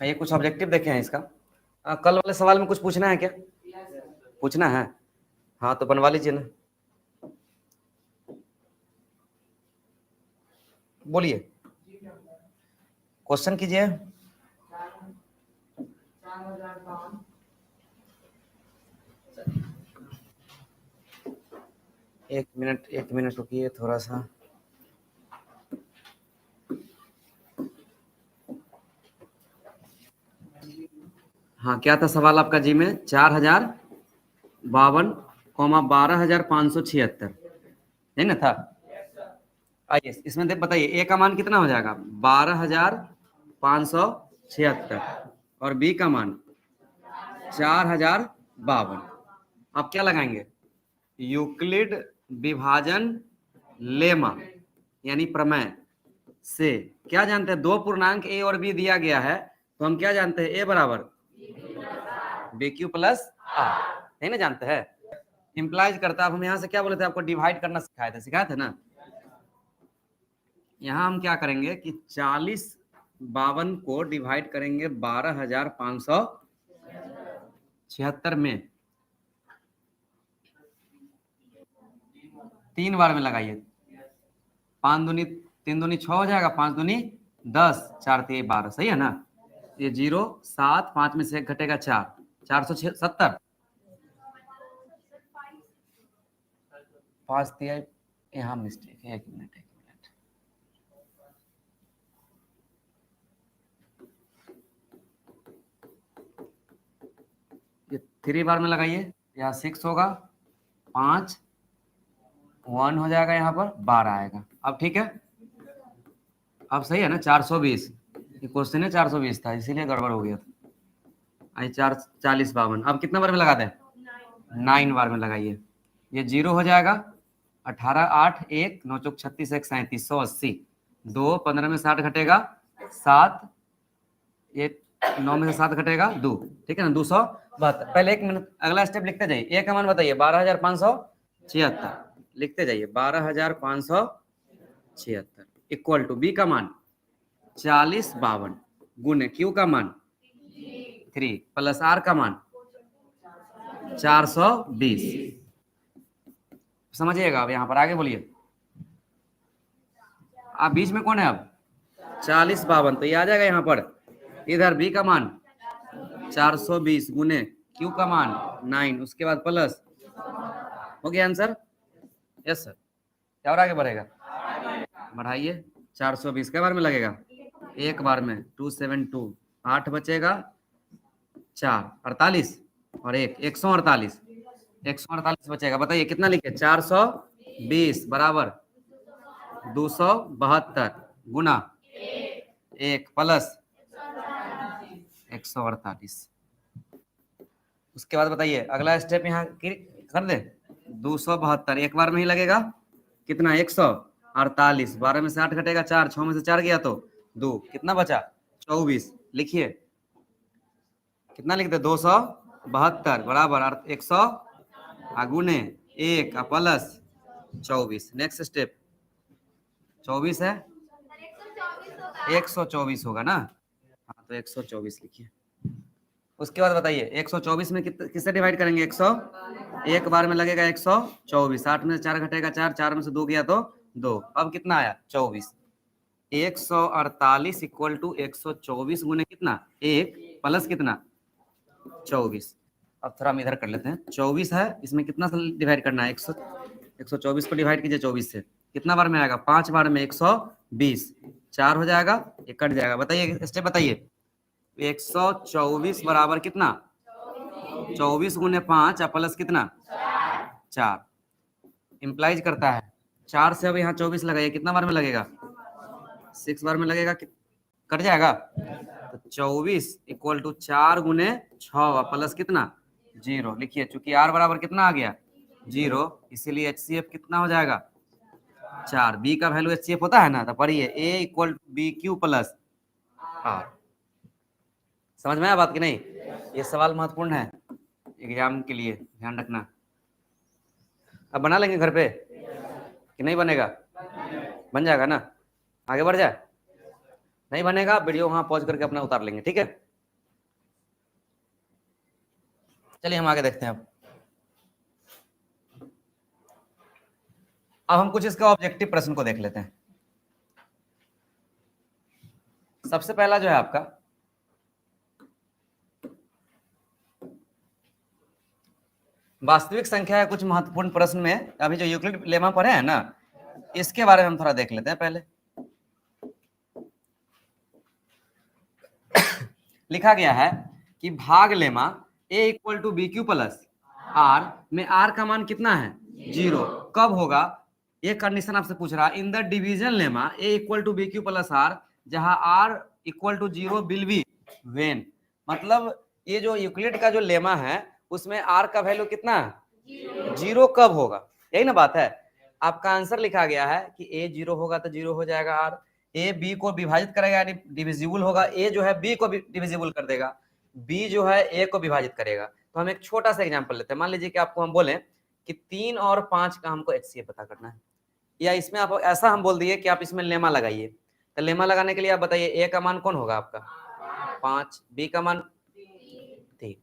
ये कुछ ऑब्जेक्टिव देखे हैं इसका। कल वाले सवाल में कुछ पूछना है क्या? पूछना है? हाँ तो बनवा लीजिए ना, बोलिए, क्वेश्चन कीजिए। एक मिनट रुकिए थोड़ा सा। हाँ क्या था सवाल आपका जी में? 4052, 12,576 है ना था? आइए इसमें देख बताइए, ए का मान कितना हो जाएगा? 12,576 और बी का मान 4052। अब क्या लगाएंगे? यूक्लिड विभाजन लेमा यानी प्रमेय से क्या जानते हैं? दो पूर्णांक ए और बी दिया गया है तो हम क्या जानते हैं? ए बराबर बी क्यू प्लस आर, नहीं ना जानते हैं? इंप्लाइज करता है। अब हम यहाँ से क्या बोले थे आपको? डिवाइड करना सिखाए थे ना। यहाँ हम क्या करेंगे कि 4052 को डिवाइड करेंगे 12,576 में। 3 बार में लगाइए। 5 दूनी 3 दूनी 6 हो जाएगा, 5 दूनी 10, 4 3 12, सही है ना? ये 0 7, 5 में से 1 घटेगा 4, 470। 5 3 यहाँ मिस्टेक है, 1 मिनट। ये 3 बार में लगाइए, यहाँ 6 होगा, 5 1 हो जाएगा, यहाँ पर 12 आएगा। अब ठीक है, अब सही है ना? 420 ये क्वेश्चन है, 420 था इसीलिए गड़बड़ हो गया था। आई 4052 अब कितना बार में लगा दें? 9 बार में लगाइए। ये 0 हो जाएगा, 18 8 1 9 चौक 36 1 37 180, 2 15 में 60 घटेगा 7, ये 9 में से 7 घटेगा 2, ठीक है ना? 272। पहले 1 मिनट, अगला स्टेप लिखते जाइए। ए का मान बताइए 12,576, लिखते जाइए 12,576 इक्वल टू बी का मान 4052 गुने क्यू का मान 3 प्लस आर का मान 420। समझिएगा। अब यहाँ पर आगे बोलिए, आप बीच में कौन है? अब 4052 तो ये आ जाएगा यहाँ पर। इधर बी का मान 420 गुने क्यू का मान 9, उसके बाद प्लस, हो गया आंसर? Yes sir. क्या और आगे बढ़ेगा? बढ़ाइए। 420 के बार में लगेगा? एक बार में 272, 8 बचेगा 4 48 और 1 148, 148 बचेगा। बताइए कितना लिखे? 420 बराबर 272 गुना 1 प्लस 148। उसके बाद बताइए अगला स्टेप यहाँ कर दे। 272 एक बार में ही लगेगा, कितना? 148, 12 में से 8 घटेगा 4, 6 में से 4 गया तो 2, कितना बचा? 24। लिखिए, कितना लिख दे? 272 बराबर 100 गुने 1 प्लस 24। नेक्स्ट स्टेप 24 है, 124 होगा ना? हाँ तो 124 लिखिए। उसके बाद बताइए 124 में किससे डिवाइड करेंगे? 100, एक बार में लगेगा 124, 8 में से 4 घटेगा 4, 4 में से 2 गया तो 2। अब कितना आया? 24। 148 इक्वल टू 124 गुने कितना? 1 प्लस कितना? 24। अब थोड़ा हम इधर कर लेते हैं। 24 है, इसमें कितना डिवाइड करना है? 124 को डिवाइड कीजिए 24 से, कितना बार में आएगा? 5 बार में 120, 4 हो जाएगा, ये कट जाएगा। बताइए स्टेप बताइए। 124 बराबर कितना? 24 गुने 5 प्लस कितना? 4। इंप्लाइज करता है 4 से। अब यहाँ 24 लगाइए, कितना बार में लगेगा? 6 बार में लगेगा, कट जाएगा। तो 24 इक्वल टू 4 गुने 6 प्लस कितना? 0। लिखिए, चूंकि आर बराबर कितना आ गया? 0, इसीलिए HCF कितना हो जाएगा? 4। बी का वैल्यू HCF होता है ना, तो पढ़िए A equal to B Q plus R. समझ में आया बात कि नहीं? ये सवाल महत्वपूर्ण है एग्जाम के लिए, ध्यान रखना। अब बना लेंगे घर पे कि नहीं बनेगा? बन जाएगा ना? आगे बढ़ जाए? नहीं बनेगा, वीडियो वहां पॉज करके अपना उतार लेंगे, ठीक है? चलिए हम आगे देखते हैं। अब हम कुछ इसका ऑब्जेक्टिव प्रश्न को देख लेते हैं। सबसे पहला जो है आपका, वास्तविक संख्या है कुछ महत्वपूर्ण प्रश्न में, अभी जो यूक्लिड लेमा पढ़े हैं ना, इसके बारे में हम थोड़ा देख लेते हैं। पहले लिखा गया है कि भाग lemma a equal to B Q plus R में आर का मान कितना है 0, कब होगा? ये कंडीशन आपसे पूछ रहा है। In the division lemma a equal to B Q plus R जहां r equal to 0 will be when. मतलब ये जो यूक्लिड का जो लेमा है उसमें r का वैल्यू कितना है 0, कब होगा? यही ना बात है। आपका आंसर लिखा गया है कि a 0 होगा तो 0 हो जाएगा r, ए बी को विभाजित करेगा यानी डिविजिबल होगा, ए जो है बी को डिविजिबल कर देगा, बी जो है ए को विभाजित करेगा। तो हम एक छोटा सा एग्जांपल लेते हैं। मान लीजिए कि आपको हम बोले कि 3 और 5 का हमको एचसीएफ पता करना है, या इसमें आप ऐसा हम बोल दिए कि आप इसमें लेमा लगाइए। तो लेमा लगाने के लिए आप बताइए ए का मान कौन होगा आपका 5, बी का मान 3,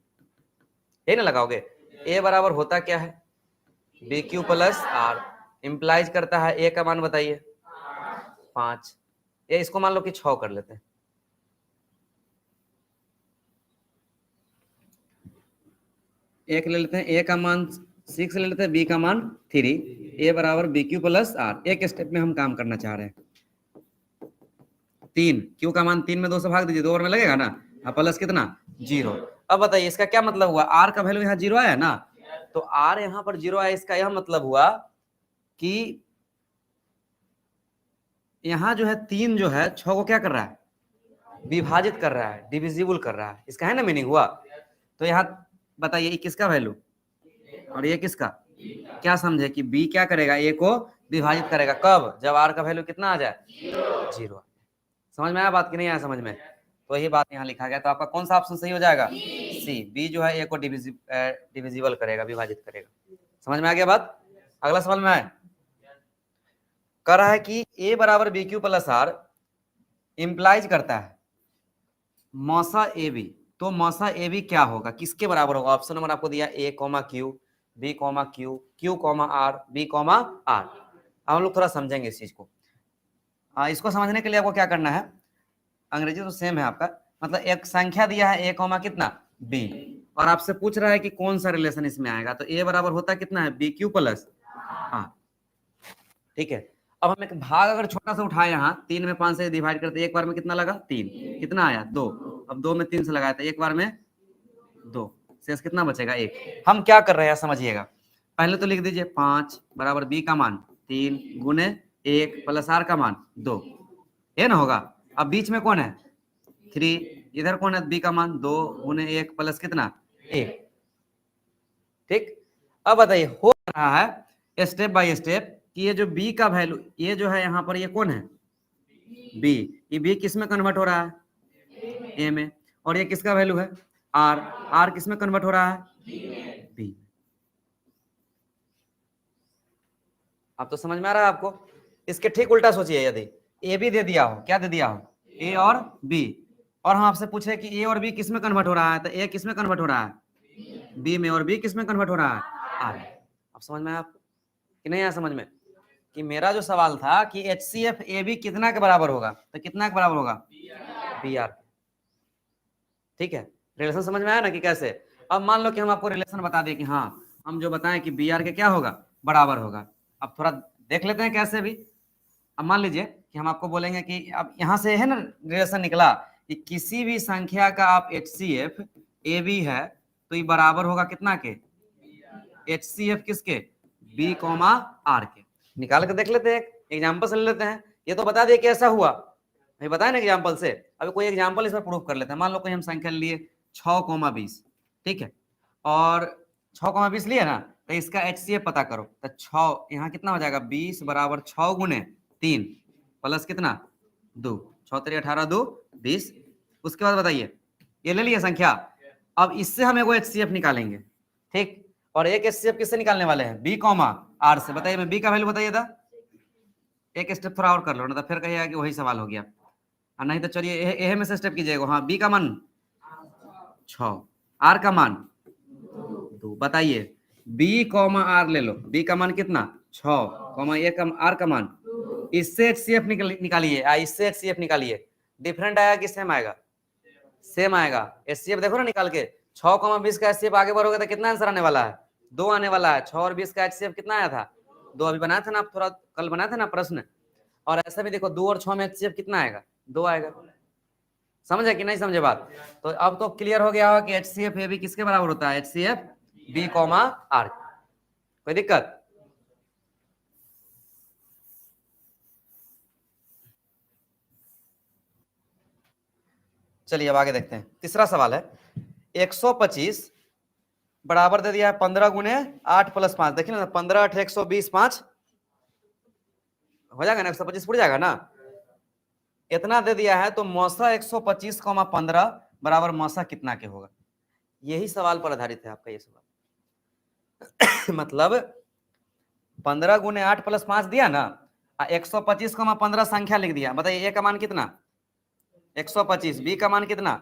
यही ना लगाओगे। ए बराबर होता क्या है B Q plus R, implies करता है ए का मान बताइए 5, ये इसको मान लो कि 6 कर लेते हैं। एक ले लेते हैं, ए का मान 6 ले लेते हैं, बी का मान 3, ए बराबर बी क्यू प्लस आर। एक स्टेप में हम काम करना चाह रहे हैं। 3 क्यू का मान 3 में 2 से भाग दीजिए, 2 और में लगेगा ना, प्लस कितना 0। अब बताइए इसका क्या मतलब हुआ, आर का वैल्यू यहाँ 0 आया ना, तो आर यहाँ पर 0 आया, इसका यह मतलब हुआ कि यहाँ जो है 3 जो है 6 को क्या कर रहा है विभाजित कर रहा है, डिविजिबल कर रहा है, इसका है ना मीनिंग हुआ। तो यहाँ बताइए ये किसका वैल्यू और ये किसका, क्या समझे कि बी क्या करेगा ए को विभाजित करेगा, कब? जब आर का वैल्यू कितना आ जाए 0। समझ में आया बात कि नहीं आया समझ में? तो यही बात यहाँ लिखा गया। तो आपका कौन सा ऑप्शन सही हो जाएगा सी, बी जो है ए को डिविजिबल करेगा, विभाजित करेगा। समझ में आ गया बात? अगला सवाल में आए, कह रहा है कि ए बराबर B Q plus R implies करता है मौसा ए बी। तो मौसा ए बी क्या होगा, किसके बराबर होगा? ऑप्शन नंबर आपको दिया A comma Q, B comma Q, Q comma R, B comma R. अब हम लोग थोड़ा समझेंगे इस चीज को। इसको समझने के लिए आपको क्या करना है, अंग्रेजी तो सेम है आपका, मतलब एक संख्या दिया है ए कॉमा कितना बी, और आपसे पूछ रहा है कि कौन सा रिलेशन इसमें आएगा। तो ए बराबर होता कितना है बी क्यू प्लस आर, ठीक है। अब हम एक भाग अगर छोटा सा उठाए, यहाँ 3 में 5 से डिवाइड करते, एक बार में कितना लगा 3, कितना आया 2, अब 2 में 3 से लगाया था, एक बार में 2, शेष कितना बचेगा 1। हम क्या कर रहे हैं समझिएगा, पहले तो लिख दीजिए 5 बराबर बी का मान 3 गुने 1 प्लस आर का मान 2, ये ना होगा। अब बीच में कौन है 3, इधर कौन है बी का मान 2 गुने 1 प्लस कितना 1, ठीक। अब बताइए हो रहा है स्टेप बाय स्टेप कि ये जो b का वैल्यू, ये जो है यहाँ पर ये कौन है b, ये b किस में कन्वर्ट हो रहा है a में, और ये किसका वैल्यू है r, r किस में कन्वर्ट हो रहा है b। अब तो समझ में आ रहा है आपको। इसके ठीक उल्टा सोचिए, यदि a भी दे दिया हो, क्या दे दिया हो a और b, और हम आपसे पूछे कि a और b किस में कन्वर्ट हो रहा है, तो a किस में कन्वर्ट हो रहा है b में, और b किस में कन्वर्ट हो रहा है r। अब समझ में आया आपको कि नहीं आया समझ में? कि मेरा जो सवाल था कि HCF AB कितना के बराबर होगा, तो कितना के बराबर होगा BR, ठीक है। रिलेशन समझ में आया ना कि कैसे। अब मान लो कि हम आपको रिलेशन बता दें कि हाँ हम जो बताएं कि BR के क्या होगा बराबर होगा। अब थोड़ा देख लेते हैं कैसे भी। अब मान लीजिए कि हम आपको बोलेंगे कि अब यहाँ से है ना रिलेशन निकला कि किसी भी संख्या का आप HCF AB है तो ये बराबर होगा कितना के HCF किसके B कॉमा R के। निकाल के देख लेते हैं, एग्जाम्पल से ले लेते हैं। ये तो बता दिए कि ऐसा हुआ, नहीं बताया ना एग्जाम्पल से। अभी कोई एग्जाम्पल इसमें प्रूफ कर लेते हैं। मान लो कोई हम संख्या लिए 6,20, ठीक है, और 6,20 लिए ना, तो इसका HCF पता करो। तो 6 यहाँ कितना हो जाएगा 20 बराबर 6 गुने 3 प्लस कितना 2, 6 3 18 2 20। उसके बाद बताइए ये ले लिया संख्या, अब इससे हम एगो HCF निकालेंगे, ठीक। और एक HCF किससे निकालने वाले हैं B कॉमा R से। बताइए मैं B का वैल्यू बताइए था, एक स्टेप थोड़ा और कर लो ना, तो फिर कहिएगा कि वही सवाल हो गया। और नहीं तो चलिए ए में से स्टेप कीजिएगा। हाँ B का मान 6, R का मान 2। बताइए बी कॉमा आर ले लो, बी का मान कितना 6 कॉमा ए का आर का मान, इससे HCF निकालिए, इससे HCF निकालिए, डिफरेंट आएगा कि सेम आएगा? सेम आएगा। HCF देखो ना निकाल के, 6,20 का HCF आगे बढ़ोगे तो कितना आंसर आने वाला है? 2 आने वाला है। 6 और 20 का HCF कितना आया था? 2 अभी बनाया था ना, आप थोड़ा कल बनाया था ना प्रश्न। और ऐसा भी देखो 2 और 6 में HCF कितना आएगा? 2 आएगा। समझे कि नहीं समझे बात? तो अब तो क्लियर हो गया होगा कि HCF AB किसके बराबर होता है? HCF B comma R। कोई दिक्कत? चलिए अब आगे देखते हैं। तीसरा सवाल है 125 बराबर दे दिया है 15 गुने 8 प्लस 5। देखिए ना 15 8 120 5 हो जाएगा ना, 125 पूरा जाएगा ना। इतना दे दिया है तो मौसा 125 कॉमा 15 बराबर मौसा कितना के होगा? यही सवाल पर आधारित है आपका ये सवाल। मतलब 15 गुने 8 प्लस 5 दिया ना, 125 कॉमा 15 संख्या लिख दिया। बताइए ए का मान कितना? 125। बी का मान कितना?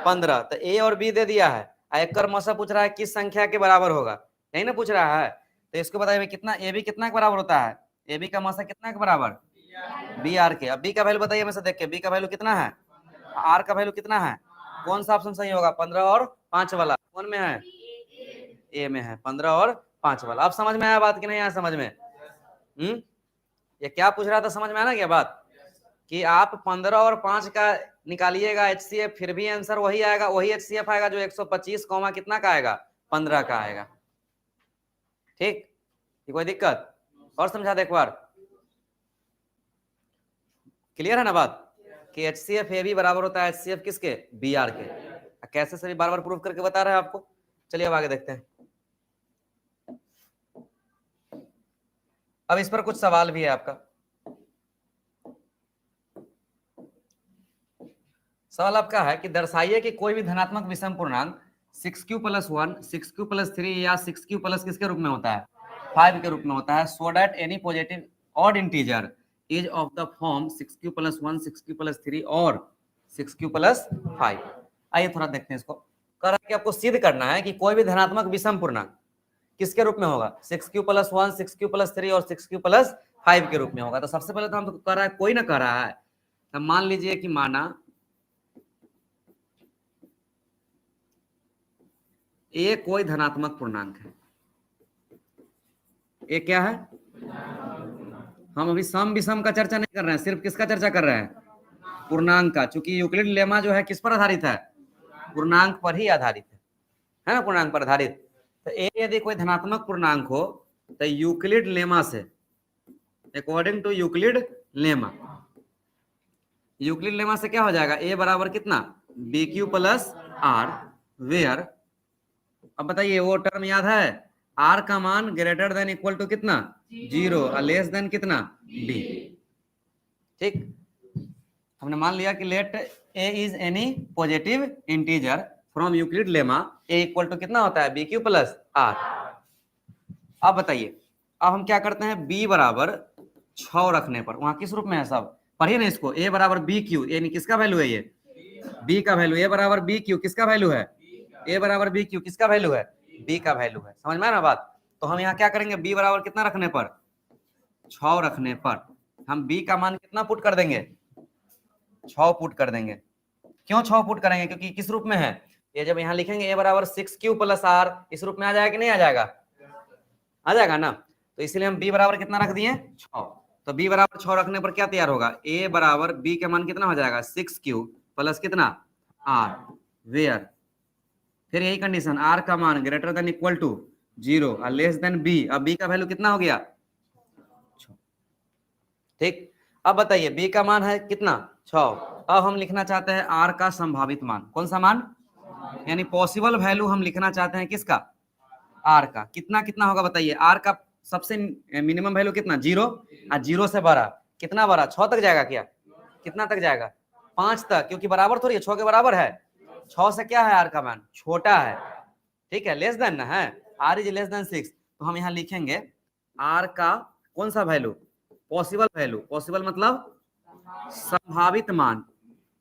15। तो ए और बी दे दिया है, एक कर मौसा पूछ रहा है किस संख्या के बराबर होगा, यही ना पूछ रहा है। तो इसको बताइए कितना ए बी कितना के बराबर होता है? ए बी का मौसा कितना के बराबर? बी आर के। अब बी का वैल्यू बताइए, में से देख के बी का वैल्यू कितना है, आर का वैल्यू कितना है? कौन सा ऑप्शन सही होगा? 15 और 5 वाला। कौन में है? ए में है, 15 और 5 वाला। अब समझ में आया बात कि नहीं आया समझ में? ये क्या पूछ रहा था, समझ में आया ना क्या बात? कि आप 15 और 5 का निकालिएगा HCF, फिर भी आंसर वही आएगा, वही HCF आएगा जो 125 कॉमा कितना का आएगा? 15 का आएगा। ठीक, कोई दिक्कत? और समझा दे एक बार, क्लियर है ना बात कि HCF AB बराबर होता है HCF किसके? BR के। कैसे सभी बार बार प्रूव करके बता रहे हैं आपको। चलिए अब आगे देखते हैं। अब इस पर कुछ सवाल भी है आपका। सवाल आपका है कि दर्शाइए कि कोई भी धनात्मक विषम पूर्णांक 6q + 1 6q + 3 या 6q प्लस किसके रूप में होता है? 5 के रूप में होता है। So that any positive odd integer is of the form 6q + 1 6q + 3 और 6q + 5। आइए थोड़ा देखते हैं इसको। कह रहा है कि आपको सिद्ध करना है कि कोई भी धनात्मक विषम पूर्णांक किसके रूप में होगा? 6q + 1 6q + 3 और 6q + 5 के रूप में होगा। तो सबसे पहले तो हम तो कह रहा है, कोई ना कह रहा है, तो मान लीजिए कि माना ए कोई धनात्मक पूर्णांक है। ए क्या है? हम अभी सम विषम का चर्चा नहीं कर रहे हैं, सिर्फ किसका चर्चा कर रहे हैं? पूर्णांक का। चूंकि यूक्लिड लेमा जो है किस पर आधारित है? पूर्णांक पर ही आधारित है ना, पूर्णांक पर आधारित। तो ए यदि कोई धनात्मक पूर्णांक हो तो यूक्लिड लेमा से, according to Euclid lemma, Euclid lemma से क्या हो जाएगा? ए बराबर कितना? BQ + R वेयर, अब बताइए वो टर्म याद है, आर का मान ग्रेटर देन इक्वल टू कितना? 0 और लेस देन कितना? B। ठीक, हमने मान लिया कि let A is any positive integer from Euclid lemma, A equal to कितना होता है? BQ + R। अब बताइए, अब हम क्या करते हैं? b बराबर 6 रखने पर, वहां किस रूप में है सब पढ़िए ना इसको। a बराबर BQ, यानी किसका वैल्यू है? ये b का वैल्यू। a बराबर BQ किसका वैल्यू है? a बराबर BQ किसका वैल्यू है? b का वैल्यू है। समझ में आया ना बात? तो हम यहाँ क्या करेंगे? b बराबर कितना रखने पर? 6 रखने पर हम b का मान कितना पुट कर देंगे? 6 पुट कर देंगे। क्यों 6 पुट करेंगे? क्योंकि किस रूप में है ये? जब यहाँ लिखेंगे a बराबर 6q + R, इस रूप में आ जाएगा कि नहीं आ जाएगा? आ जाएगा ना। तो इसलिए हम b बराबर कितना रख दिए? 6। तो b बराबर 6 रखने पर क्या तैयार होगा? a बराबर b का मान कितना हो जाएगा? 6q + कितना? R वेयर, फिर यही कंडीशन, r का मान ग्रेटर देन इक्वल टू 0 और लेस देन b। अब b का वैल्यू कितना हो गया? 6। ठीक, अब बताइए b का मान है कितना? 6। अब हम लिखना चाहते हैं r का संभावित मान। कौन सा मान? यानी पॉसिबल वैल्यू हम लिखना चाहते हैं किसका? r का। कितना कितना होगा बताइए? r का सबसे मिनिमम वैल्यू कितना? 0 और 0 से बड़ा कितना? बड़ा 6 तक जाएगा क्या? कितना तक जाएगा? 5 तक, क्योंकि बराबर थोड़ी है, 6 के बराबर है। 6 से क्या है? r का मान छोटा है। ठीक है, लेस देन ना है, r इज लेस देन 6। तो हम यहाँ लिखेंगे r का कौन सा वैल्यू? Possible value. पॉसिबल मतलब संभावित मान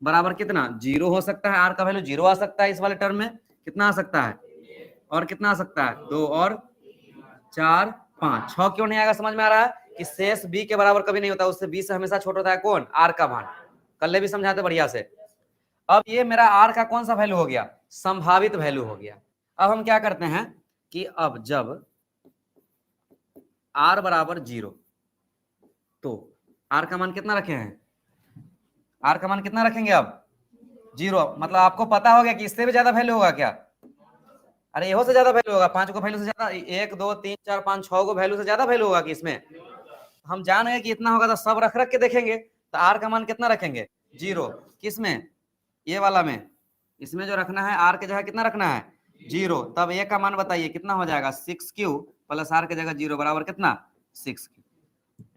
बराबर कितना? 0 हो सकता है, r का वैल्यू 0 आ सकता है, इस वाले टर्म में कितना आ सकता है? और कितना आ सकता है 2 और 4 5, 6 क्यों नहीं आएगा? समझ में आ रहा है कि शेष b के बराबर कभी नहीं होता, उससे b से हमेशा छोटा होता है कौन? r का मान। कल भी समझाते बढ़िया से। अब ये मेरा r का कौन सा वैल्यू हो गया? संभावित वैल्यू हो गया। अब हम क्या करते हैं कि अब जब r बराबर 0 तो r का मान कितना रखे हैं? r का मान कितना रखेंगे? अब 0। मतलब आपको पता हो गया कि इससे भी ज्यादा वैल्यू होगा क्या? अरे यहो से ज्यादा वैल्यू होगा, 5 को वैल्यू से ज्यादा, 1 2 3 4 5 6 को वैल्यू से ज्यादा वैल्यू होगा कि इसमें? हम जान गए कि इतना होगा तो सब रख रख के देखेंगे। तो आर का मान कितना रखेंगे? 0। किसमें? ये वाला में। इसमें जो रखना है आर के जगह कितना रखना है? 0। तब ए का मान बताइए कितना हो जाएगा? 6q प्लस आर के जगह 0 बराबर कितना? 6q।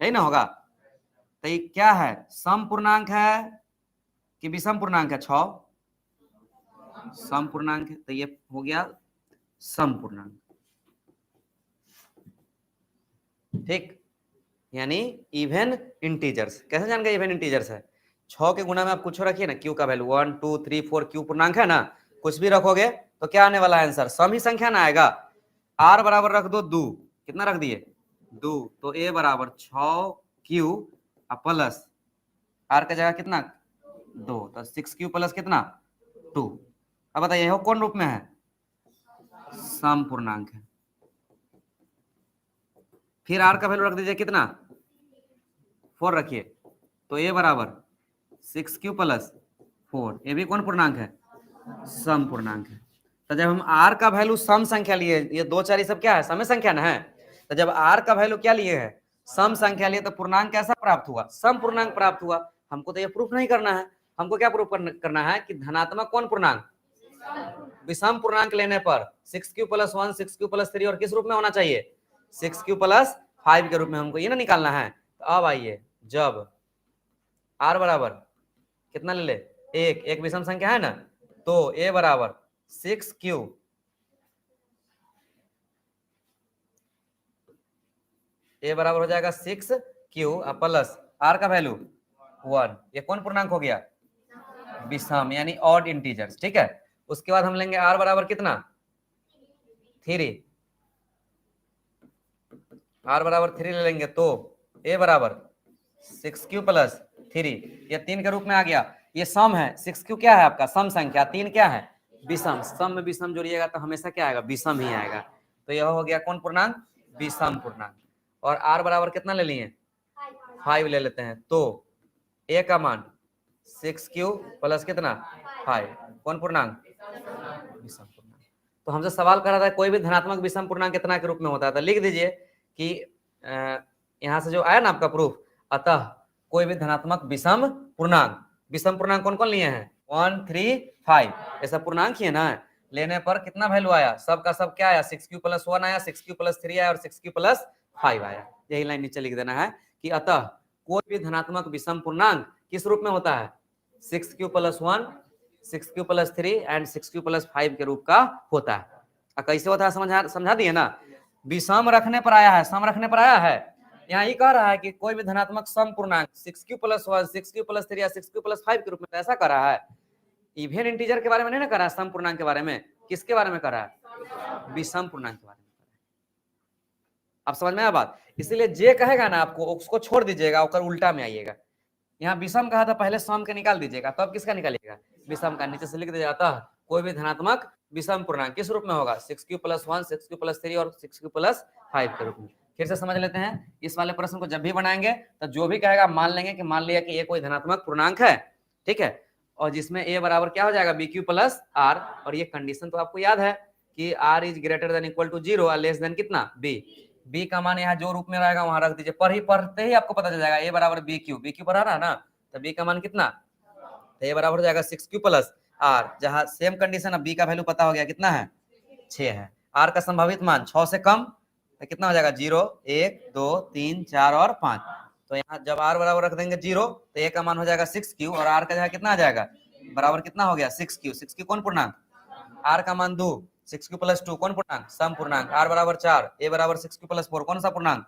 यही ना होगा? तो ये क्या है? सम पूर्णांक है कि विषम पूर्णांक है? 6 सम पूर्णांक है, तो ये हो गया सम पूर्णांक। ठीक, यानी इवन इंटीजर्स। कैसे जान गए इवन इंटीजर्स है? 6 के गुना में आप कुछ रखिए ना, क्यू का वैल्यू 1 2 3 4, क्यू पूर्णांक है ना, कुछ भी रखोगे तो क्या आने वाला है आंसर? सम ही संख्या ना आएगा। आर बराबर रख दो 2, कितना रख दिए? 2, तो ए बराबर 6q प्लस आर का जगह कितना? 2, तो 6q प्लस कितना? 2। अब बताइए हो कौन रूप में है? सम पूर्णांक है। फिर आर का वैल्यू रख दीजिए कितना? 4 रखिए, तो ए बराबर 6q प्लस 4, ये भी कौन पूर्णांक है? सम पूर्णांक है। तो जब हम r का वैल्यू सम संख्या लिए, ये 2 4 सब क्या है? सम संख्या ना है। तो जब r का वैल्यू क्या लिए है? सम संख्या लिए, तो पूर्णांक कैसा प्राप्त हुआ? सम पूर्णांक प्राप्त हुआ। हमको तो ये प्रूफ नहीं करना है, हमको क्या प्रूफ करना है कि धनात्मक कौन पूर्णांक? विषम पूर्णांक लेने पर 6q प्लस 1 6q प्लस 3 और किस रूप में होना चाहिए? 6q प्लस 5 के रूप में हमको ये ना निकालना है। तो अब आइए, जब r बराबर कितना ले ले? एक विषम संख्या है ना, तो a बराबर 6q a बराबर हो जाएगा 6q प्लस r का वैल्यू 1, ये कौन पूर्णांक हो गया? विषम, यानी ऑड इंटीजर्स। ठीक है, उसके बाद हम लेंगे r बराबर कितना? 3, r बराबर 3 ले लेंगे, तो a बराबर 6q प्लस 3, ये 3 के रूप में आ गया। ये सम है, 6q क्या है आपका? सम संख्या, 3 क्या है? विषम। सम में विषम जोड़िएगा तो हमेशा क्या आएगा? विषम ही आएगा। तो यह हो गया कौन पूर्णांक? विषम पूर्णांक। और r बराबर कितना ले लिए? 5 ले लेते हैं, तो a का मान 6q प्लस कितना? 5, कौन पूर्णांक? विषम पूर्णांक। तो हमसे सवाल कर रहा था कोई भी धनात्मक विषम पूर्णांक कितना के रूप में होता है, तो लिख दीजिए कि यहाँ से जो आया ना आपका प्रूफ, अतः कोई भी धनात्मक विषम पूर्णांक कौन कौन लिए हैं? 1 3 5, ऐसा पूर्णांक ही है ना, लेने पर कितना वैल्यू आया? सब का सब क्या आया? 6q प्लस 1 आया, 6q प्लस 3 आया और 6q प्लस 5 आया। यही लाइन नीचे लिख देना है कि अतः कोई भी धनात्मक विषम पूर्णांक किस रूप में होता है? 6q plus 1 6q plus 3 and 6q plus 5 के रूप का होता है। कैसे होता है समझा दिए ना? विषम रखने पर आया है, सम रखने पर आया है। यहाँ ये कह रहा है कि कोई भी धनात्मक सम पूर्णांक 6q प्लस 1 6q प्लस 3 या 6q प्लस 5 के रूप में, ऐसा कर रहा है। इवन इंटीजर के बारे में नहीं ना कर रहा है, सम पूर्णांक के बारे में। किसके बारे में कर रहा है? विषम पूर्णांक के बारे में। आप समझ में आया बात? इसीलिए जे कहेगा ना आपको, उसको छोड़ दीजिएगा और उल्टा में आइएगा। यहाँ विषम कहा था, पहले सम के निकाल दीजिएगा, तब किसका निकालिएगा? विषम का। नीचे से लिख दिया जाता है कोई भी धनात्मक विषम पूर्णांक किस रूप में होगा? 6q प्लस 1 6q प्लस 3 और 6q प्लस 5 के रूप में। फिर से समझ लेते हैं, इस वाले प्रश्न को जब भी बनाएंगे तो जो भी कहेगा मान लेंगे कि मान लिया कि ये कोई धनात्मक पूर्णांक है, ठीक है, और जिसमें a बराबर क्या हो जाएगा? bq plus r। और ये कंडीशन तो आपको याद है कि r is greater than equal to 0 और लेस देन कितना? b का मान यहाँ जो रूप में रहेगा वहां रख दीजिए। पढ़ते ही आपको पता चल जाएगा a बराबर bq पढ़ा रहा ना, तो b का मान कितना? तो a बराबर हो जाएगा 6q प्लस r, जहां सेम कंडीशन, अब b का वैल्यू पता हो गया कितना है? 6 है। r का संभावित मान 6 से कम तो कितना हो जाएगा? 0 1 2 3 4 और 5। तो यहाँ जब r बराबर रख देंगे 0 तो a का मान हो जाएगा 6q और r का जगह कितना आ जाएगा? बराबर कितना हो गया? 6q कौन पूर्णांक? r का मान 2, 6q प्लस 2 कौन पूर्णांक? सम पूर्णांक। r बराबर 4, a बराबर 6q प्लस 4 कौन सा पूर्णांक?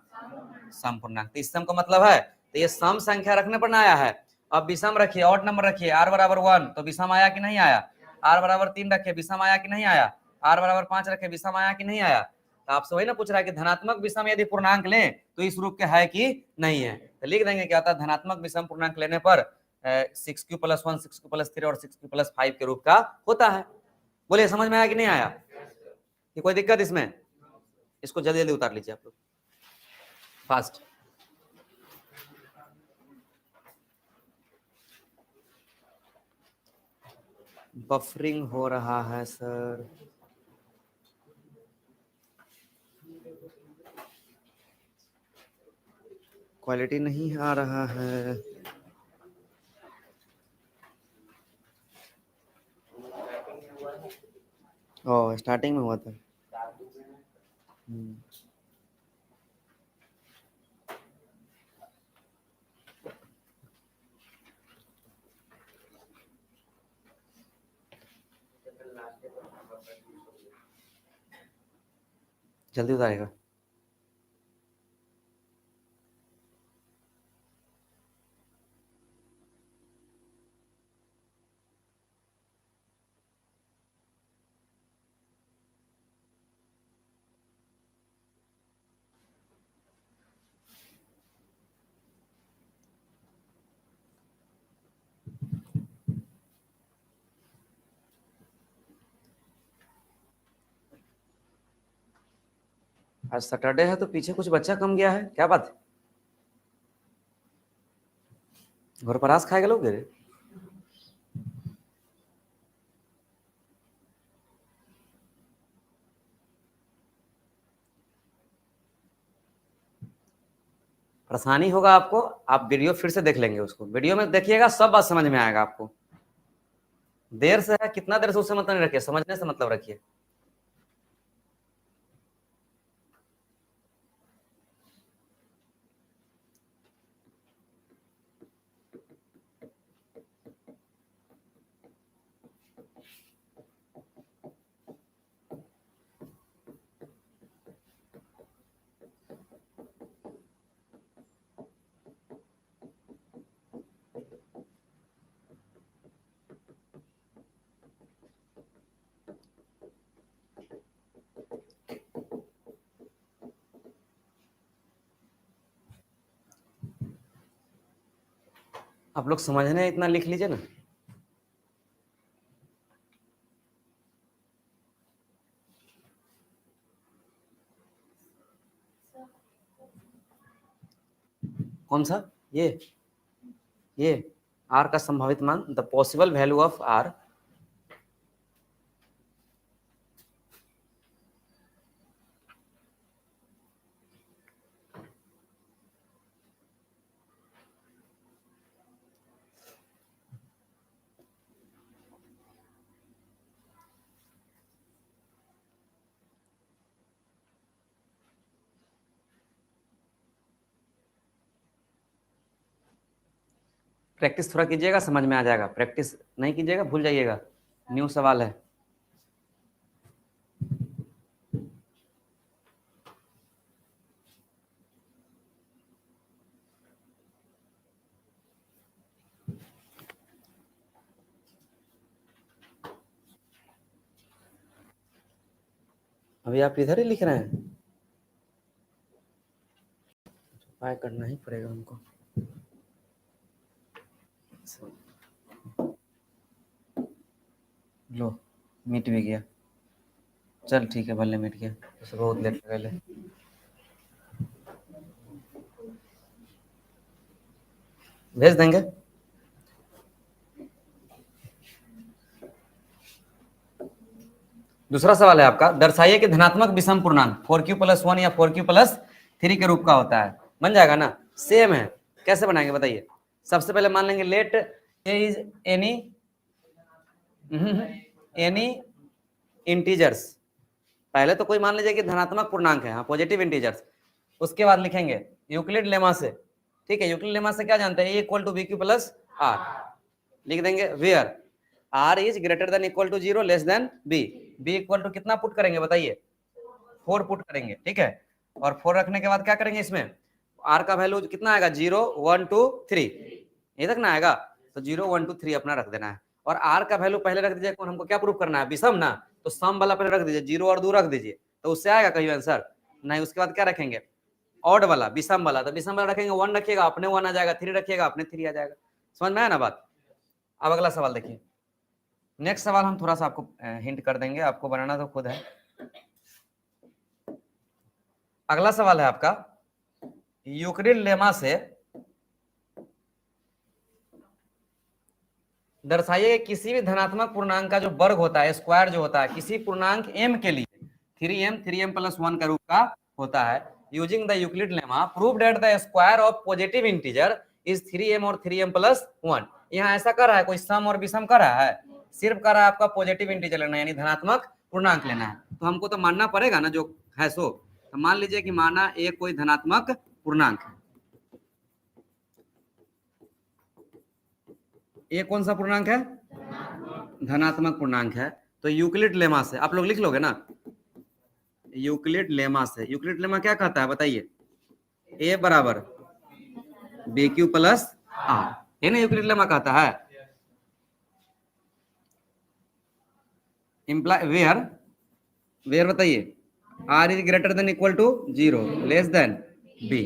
सम पूर्णांक। तो इस सम का मतलब है, तो ये सम संख्या रखने पर ना आया है। अब विषम रखिए, ऑड नंबर रखिए, r बराबर 1 तो विषम आया कि नहीं आया? r बराबर 3 रखिए, विषम आया कि नहीं आया? r बराबर 5 रखे, विषम आया कि नहीं आया? तो आपसे वही ना पूछ रहा है कि धनात्मक विषम यदि पूर्णांक लें तो इस रूप के है कि नहीं है। तो लिख देंगे क्या होता है, धनात्मक विषम पूर्णांक लेने पर 6q + 1, 6q + 3 और 6q + 5 के रूप का होता है। बोलिए समझ में आया कि नहीं आया? कि कोई दिक्कत इसमें? इसको जल्दी जल्दी उतार लीजिए आप लोग, फास्ट। बफरिंग हो रहा है सर। क्वालिटी नहीं आ रहा है। ओ स्टार्टिंग में हुआ था। जल्दी उतारेगा। आज सैटरडे है तो पीछे कुछ बच्चा कम गया है, क्या बात है? घर पर आस खाएगा लोग रे? परेशानी होगा आपको, आप वीडियो फिर से देख लेंगे, उसको वीडियो में देखिएगा, सब बात समझ में आएगा आपको। देर से है, कितना देर से उससे मतलब नहीं रखिए, समझने से मतलब रखिए। आप लोग समझने इतना लिख लीजिए ना। कौन सा? ये r का संभावित मान, the possible value of r। Practice थोड़ा कीजिएगा, समझ में आ जाएगा। प्रैक्टिस नहीं कीजिएगा भूल जाइएगा। न्यू सवाल है। अभी आप इधर ही लिख रहे हैं, उपाय करना ही पड़ेगा हमको। लो मिट भी गया, चल ठीक है, भले मिट गया, उसे बहुत लेट पहले। भेज देंगे। दूसरा सवाल है आपका, दर्शाइए कि धनात्मक विषम पूर्णांक 4q + 1 या 4q + 3 के रूप का होता है। बन जाएगा ना? सेम है। कैसे बनाएंगे बताइए? सबसे पहले मान लेंगे let A is any integers. पहले तो कोई मान लीजिए कि धनात्मक पूर्णांक है, हाँ पॉजिटिव इंटीजर्स। उसके बाद लिखेंगे यूक्लिड लेमा से, ठीक है, यूक्लिड लेमा से क्या जानते हैं, ए = bq + r। लिख देंगे where r is greater than equal to 0 less than b। b equal to कितना पुट करेंगे बताइए? 4 पुट करेंगे, ठीक है। और 4 रखने के बाद क्या करेंगे, इसमें r का वैल्यू कितना आएगा, 0 1 2 3, ये तक ना आएगा, तो 0 1 2 3 अपना रख देना है। और r का वैल्यू पहले रख दीजिए, कौन हमको क्या प्रूफ करना है, विषम ना, तो सम वाला पहले रख दीजिए, 0 और 2 रख दीजिए, तो उससे आएगा कहीं आंसर नहीं। उसके बाद क्या रखेंगे, ऑड वाला, विषम वाला, तो विषम वाला रखेंगे 1 रखिएगा अपने 1 आ जाएगा, 3 रखिएगा अपने 3 आ जाएगा। समझ में आया ना बात। अब अगला सवाल देखिए, नेक्स्ट सवाल हम थोड़ा सा आपको हिंट कर देंगे, आपको बनाना तो खुद है। अगला सवाल है आपका, यूक्लिड लेमा से दर्शाइए किसी भी धनात्मक पूर्णांक का जो वर्ग होता है, स्क्वायर जो होता है किसी पूर्णांक m के लिए 3m प्लस 1 का रूप का होता है। Using the Euclid lemma prove that the square of positive integer is 3m और 3m प्लस 1। यहाँ ऐसा कर रहा है, कोई सम और विषम कर रहा है, सिर्फ कर रहा है आपका पॉजिटिव इंटीजर लेना है, यानी धनात्मक पूर्णांक लेना है। तो हमको तो मानना पड़ेगा ना जो है सो, तो मान लीजिए कि माना a कोई धनात्मक पूर्णांक है, ये कौन सा पूर्णांक है, धनात्मक पूर्णांक है। तो यूक्लिड लेमा से आप लोग लिख लोगे ना, यूक्लिड लेमा से, यूक्लिड लेमा क्या कहता है बताइए, a बराबर बी क्यू प्लस आर, है ना यूक्लिड लेमा कहता है। इम्प्लाई वेयर बताइए, R is greater than equal to 0 less than B.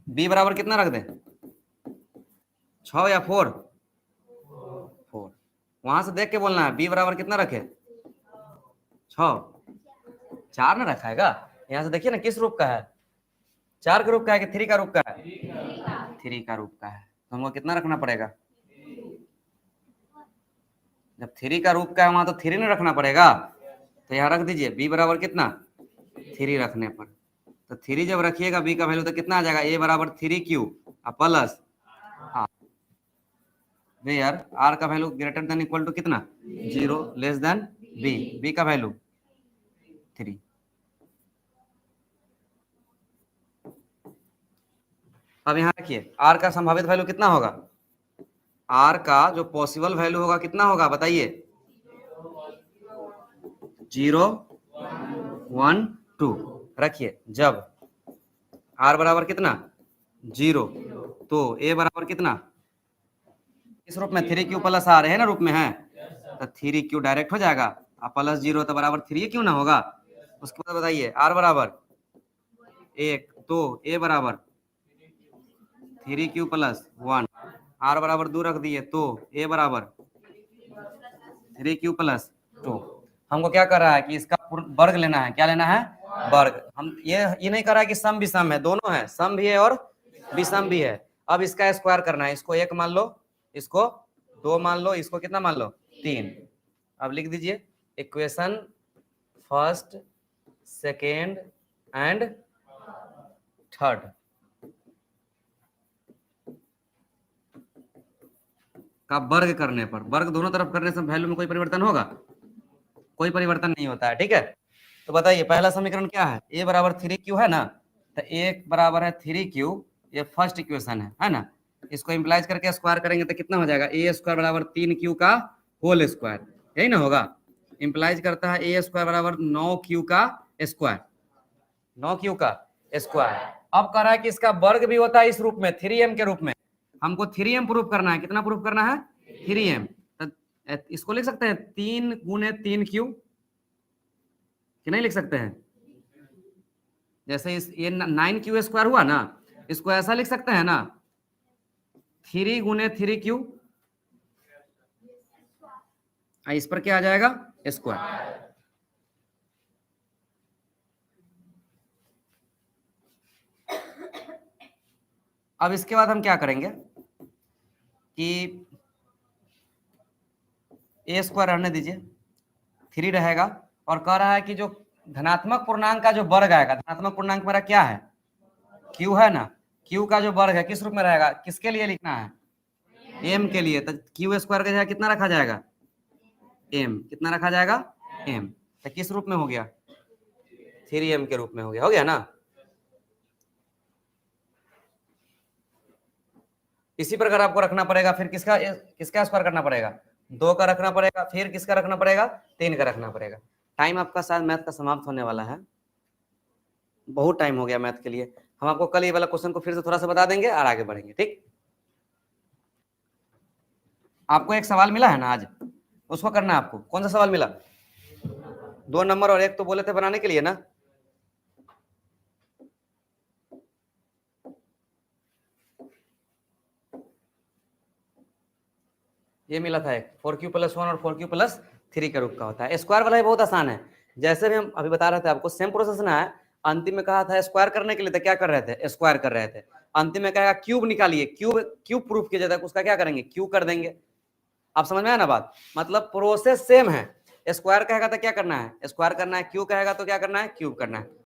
B बराबर कितना रख दें, 6 या 4, वहां से देख के बोलना है, बी बराबर कितना रखे, 6, 4 ना रखाएगा। यहाँ से देखिए ना किस रूप का है, 4 के रूप का है कि 3 का रूप का है, 3 का रूप का है। तो हमको कितना रखना पड़ेगा, जब 3 का रूप का है वहां तो 3 नहीं रखना पड़ेगा, तो यहाँ रख दीजिए बी बराबर कितना, 3 रखने पर। तो 3 जब रखिएगा बी का वैल्यू तो कितना आ जाएगा, ए बराबर 3q plus R, where R का value greater than equal to कितना, 0 लेस देन बी का वैल्यू 3। अब यहाँ रखिए आर का संभावित वैल्यू कितना होगा, आर का जो पॉसिबल वैल्यू होगा कितना होगा बताइए, 0 1 2 रखिए। जब आर बराबर कितना 0, तो ए बराबर कितना, इस रूप में 3q प्लस आर है ना रूप में है, तो 3q डायरेक्ट हो जाएगा, प्लस 0 तो बराबर 3 क्यों ना होगा। उसके बाद बताइए आर बराबर 1, तो ए बराबर 3q प्लस 1, आर बराबर 2 रख दिए, तो ए बराबर 3q प्लस 2। हमको क्या कर रहा है कि इसका वर्ग लेना है, क्या लेना है, वर्ग। हम ये नहीं कर रहा है कि सम विषम है, दोनों है, सम भी है और विषम भी है। अब इसका स्क्वायर करना है, इसको 1 मान लो, इसको 2 मान लो, इसको कितना मान लो 3। अब लिख दीजिए equation first second and third, का वर्ग करने पर, वर्ग दोनों तरफ करने से वैल्यू में कोई परिवर्तन होगा, कोई परिवर्तन नहीं होता है, ठीक है। तो बताइए पहला समीकरण क्या है, a बराबर 3q है ना, तो a बराबर है 3q, ये फर्स्ट इक्वेशन है ना। इसको इम्प्लाइज करके स्क्वायर करेंगे तो कितना हो जाएगा, a स्क्वायर बराबर 3q का होल स्क्वायर, यही ना होगा। इम्प्लाइज करता है a स्क्वायर बराबर 9q का स्क्वायर, 9q का स्क्वायर। अब कह रहा है कि इसका वर्ग भी होता है इस रूप में 3m के रूप में, हमको 3m प्रूफ करना है। कितना प्रूफ करना है, 3m। तो इसको लिख सकते हैं 3 गुने 3q, कि नहीं लिख सकते हैं, जैसे ये 9q स्क्वायर हुआ ना, इसको ऐसा लिख सकते हैं ना, 3 गुने 3q, इस पर क्या आ जाएगा, स्क्वायर। अब इसके बाद हम क्या करेंगे कि a स्क्वायर रहने दीजिए, 3 रहेगा, और कह रहा है कि जो धनात्मक पूर्णांक का जो वर्ग आएगा, धनात्मक पूर्णांक मेरा क्या है, q है ना, q का जो वर्ग है किस रूप में रहेगा, किसके लिए लिखना है, m के लिए। तो q स्क्वायर का जगह कितना रखा जाएगा, m, कितना रखा जाएगा, m। तो किस रूप में हो गया, 3m के रूप में हो गया ना। इसी प्रकार आपको रखना पड़ेगा, फिर किसका स्क्वायर करना पड़ेगा, 2 का रखना पड़ेगा, फिर किसका रखना पड़ेगा, 3 का रखना पड़ेगा। टाइम आपका शायद मैथ का समाप्त होने वाला है, बहुत टाइम हो गया मैथ के लिए। हम आपको कल ये वाला क्वेश्चन को फिर से थोड़ा सा बता देंगे और आगे बढ़ेंगे, ठीक। आपको एक सवाल मिला है ना आज, उसको करना है आपको। कौन सा सवाल मिला? 2 नंबर और 1 तो बोले थे बनाने के लिए ना। ये मिला था एक 4q + 1 और 4q + 3 के रूप का होता है। स्क्वायर वाला भी बहुत आसान है, जैसे भी हम अभी बता रहे थे आपको, सेम प्रोसेस ना है। अंतिम में कहा था स्क्वायर करने के लिए, तो क्या कर रहे थे? स्क्वायर कर रहे थे। अंतिम में कहेगा क्यूब निकालिए, क्यूब प्रूफ कीजिए, तो उसका क्या करेंगे? क्यूब कर देंगे। आप समझ में आया ना बात? मतलब प्रोसेस सेम है। स्क्वायर कहेगा तो क्या करना है? स्क्वायर करना है, क्यूब कहेगा तो क्या करना है? क्यूब करना है।